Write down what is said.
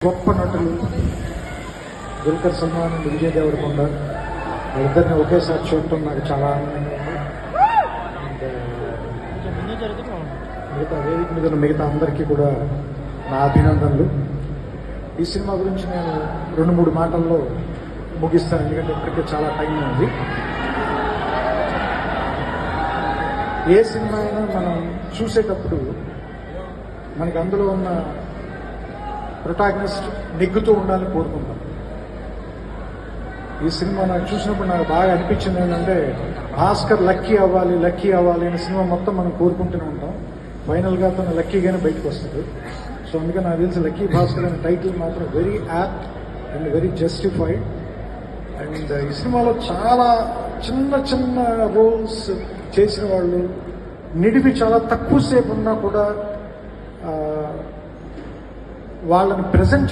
గొప్ప నటులు దుల్కర్ సల్మాన్ అండ్ విజయ్ దేవరకొండ వాళ్ళిద్దరిని ఒకేసారి చూడటం నాకు చాలా ఆనందంగా ఉంది. మిగతా వేదిక మీద ఉన్న మిగతా అందరికీ కూడా నా అభినందనలు. ఈ సినిమా గురించి నేను 2-3 మాటల్లో ముగిస్తాను, ఎందుకంటే ఇప్పటికే చాలా టైం ఉంది. ఏ సినిమా అయినా మనం చూసేటప్పుడు మనకి అందులో ఉన్న ప్రొటాగనిస్ట్ నెగ్గుతూ ఉండాలని కోరుకుంటాం. ఈ సినిమా నాకు చూసినప్పుడు నాకు బాగా అనిపించింది ఏంటంటే, భాస్కర్ లక్కీ అవ్వాలి అనే సినిమా మొత్తం మనం కోరుకుంటూనే ఉంటాం. ఫైనల్గా తన లక్కీగానే బయటకు వస్తుంది. సో అందుకని నాకు తెలిసి లక్కీ భాస్కర్ అనే టైటిల్ మాత్రం very apt and very justified. And ఈ సినిమాలో చాలా చిన్న రోల్స్ చేసిన వాళ్ళు, నిడివి చాలా తక్కువసేపు ఉన్నా కూడా వాళ్ళని ప్రజెంట్